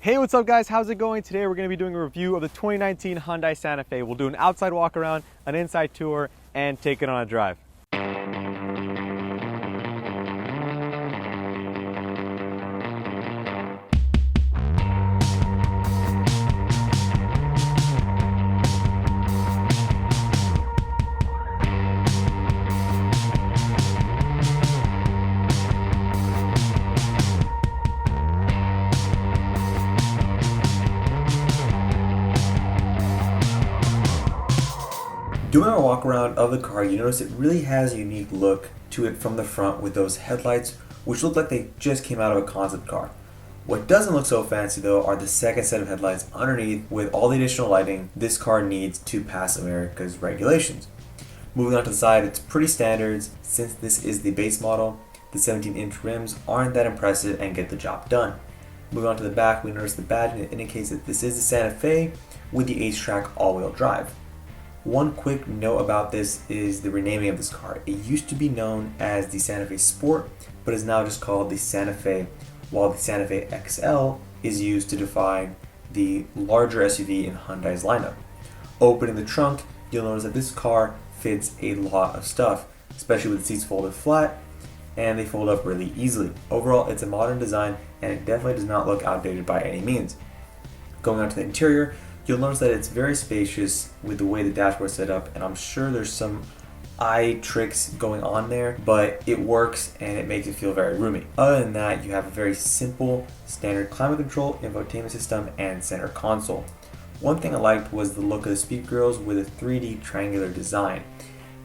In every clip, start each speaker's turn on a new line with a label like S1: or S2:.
S1: Hey, what's up guys? How's it going? Today we're going to be doing a review of the 2019 Hyundai Santa Fe. We'll do an outside walk around, an inside tour, and take it on a drive.
S2: Doing our walk around of the car, you notice it really has a unique look to it from the front with those headlights, which look like they just came out of a concept car. What doesn't look so fancy though are the second set of headlights underneath with all the additional lighting this car needs to pass America's regulations. Moving on to the side, it's pretty standard since this is the base model. The 17-inch rims aren't that impressive and get the job done. Moving on to the back, we notice the badge and it indicates that this is the Santa Fe with the H-Track all-wheel drive. One quick note about this is the renaming of this car. It used to be known as the Santa Fe Sport, but is now just called the Santa Fe, while the Santa Fe XL is used to define the larger SUV in Hyundai's lineup. Opening the trunk, you'll notice that this car fits a lot of stuff, especially with the seats folded flat, and they fold up really easily. Overall, it's a modern design, and it definitely does not look outdated by any means. Going on to the interior, you'll notice that it's very spacious with the way the dashboard is set up, and I'm sure there's some eye tricks going on there, but it works and it makes it feel very roomy. Other than that, you have a very simple standard climate control, infotainment system, and center console. One thing I liked was the look of the speaker grills with a 3D triangular design.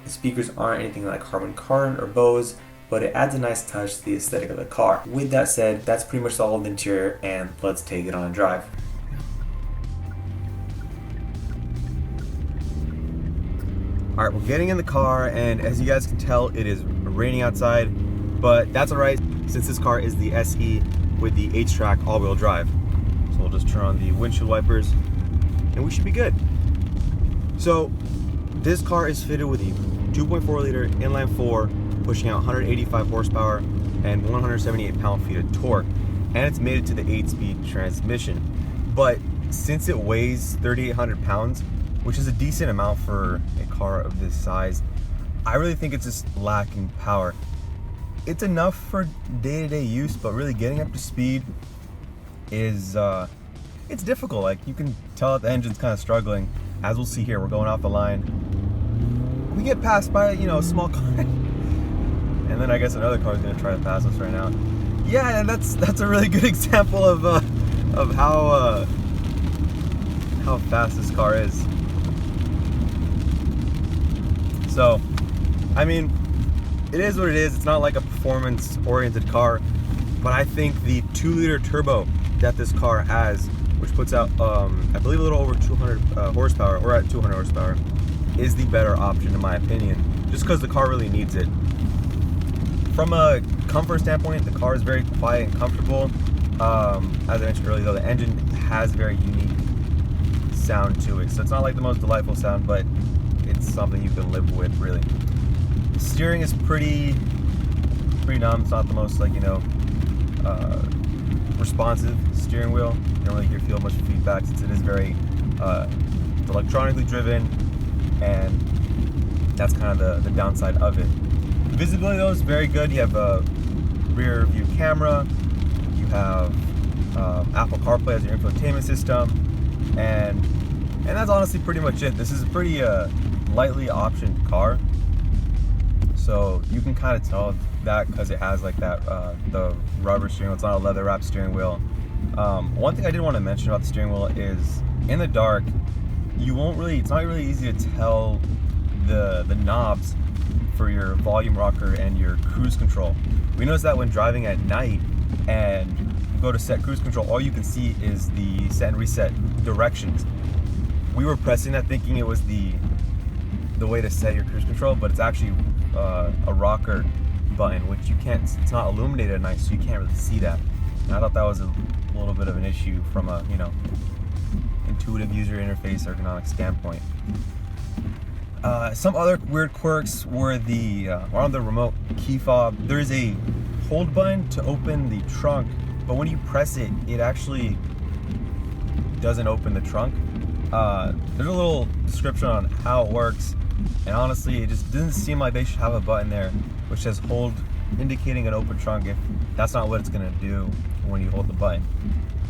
S2: The speakers aren't anything like Harman Kardon or Bose, but it adds a nice touch to the aesthetic of the car. With that said, that's pretty much all of the interior, and let's take it on a drive.
S1: All right, we're getting in the car, and as you guys can tell, it is raining outside, but that's all right since this car is the SE with the H-Track all-wheel drive. So we'll just turn on the windshield wipers, and we should be good. So this car is fitted with a 2.4 liter inline 4, pushing out 185 horsepower and 178 pound-feet of torque, and it's made it to the 8-speed transmission. But since it weighs 3,800 pounds, which is a decent amount for a car of this size, I really think it's just lacking power. It's enough for day-to-day use, but really getting up to speed is it's difficult. Like, you can tell that the engine's kind of struggling. As we'll see here, we're going off the line. We get passed by, a small car, and then I guess another car is going to try to pass us right now. Yeah, and that's a really good example of how fast this car is. So, I mean, it is what it is. It's not like a performance-oriented car, but I think the 2-liter turbo that this car has, which puts out, I believe, a little over 200 horsepower, or at 200 horsepower, is the better option in my opinion, just because the car really needs it. From a comfort standpoint, the car is very quiet and comfortable. As I mentioned earlier, though, the engine has a very unique sound to it, so it's not like the most delightful sound, but it's something you can live with, really. The steering is pretty numb. It's not the most, responsive steering wheel. You don't really feel much feedback since it is very electronically driven, and that's kind of the downside of it. The visibility, though, is very good. You have a rear view camera. You have Apple CarPlay as your infotainment system, and that's honestly pretty much it. This is a pretty lightly optioned car, so you can kind of tell that because it has like that the rubber steering wheel. It's not a leather wrapped steering wheel. One thing I did want to mention about the steering wheel is in the dark it's not really easy to tell the knobs for your volume rocker and your cruise control. We noticed that when driving at night and you go to set cruise control, all you can see is the set and reset directions. We were pressing that thinking it was the way to set your cruise control, but it's actually a rocker button, which it's not illuminated at night, so you can't really see that. And I thought that was a little bit of an issue from a intuitive user interface ergonomic standpoint. Some other weird quirks were on the remote key fob. There is a hold button to open the trunk, but when you press it, it actually doesn't open the trunk. There's a little description on how it works, and honestly, it just doesn't seem like they should have a button there which says hold, indicating an open trunk, if that's not what it's gonna do when you hold the button.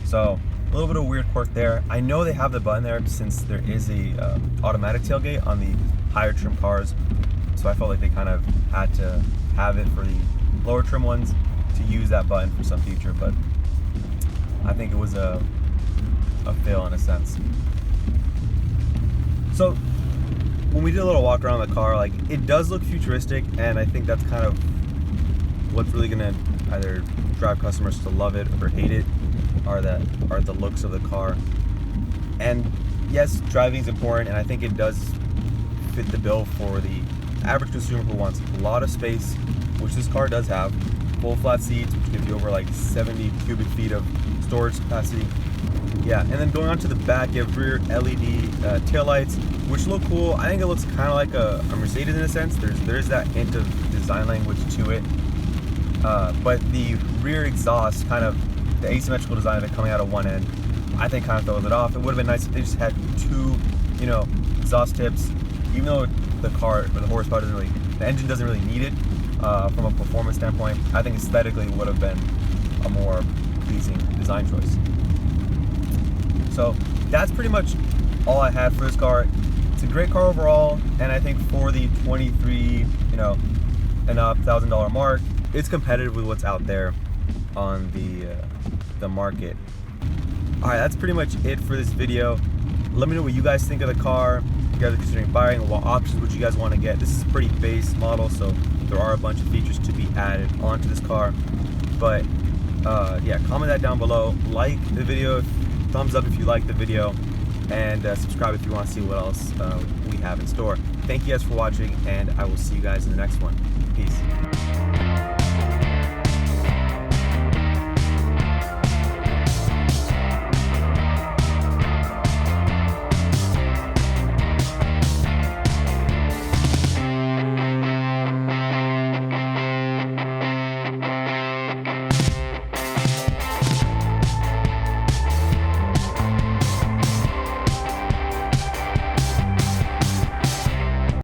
S1: So a little bit of weird quirk there. I know they have the button there since there is a automatic tailgate on the higher trim cars, so I felt like they kind of had to have it for the lower trim ones to use that button for some feature, but I think it was a fail in a sense. So when we did a little walk around the car, like, it does look futuristic, and I think that's kind of what's really gonna either drive customers to love it or hate it, are the looks of the car. And yes, driving is important, and I think it does fit the bill for the average consumer who wants a lot of space, which this car does have. Full flat seats, which gives you over like 70 cubic feet of storage capacity. Yeah, and then going on to the back, you have rear LED taillights, which look cool. I think it looks kind of like a Mercedes in a sense. There's that hint of design language to it. But the rear exhaust, kind of the asymmetrical design of it coming out of one end, I think kind of throws it off. It would have been nice if they just had two, exhaust tips, even though the car, or the horsepower the engine doesn't really need it from a performance standpoint. I think aesthetically would have been a more pleasing design choice. So that's pretty much all I had for this car. It's a great car overall, and I think for the 23, and up $1,000 mark, it's competitive with what's out there on the market. All right, that's pretty much it for this video. Let me know what you guys think of the car. If you guys are considering buying, what options would you guys want to get? This is a pretty base model, so there are a bunch of features to be added onto this car. But yeah, comment that down below. Like the video, thumbs up if you like the video, and subscribe if you want to see what else we have in store. Thank you guys for watching, and I will see you guys in the next one. Peace.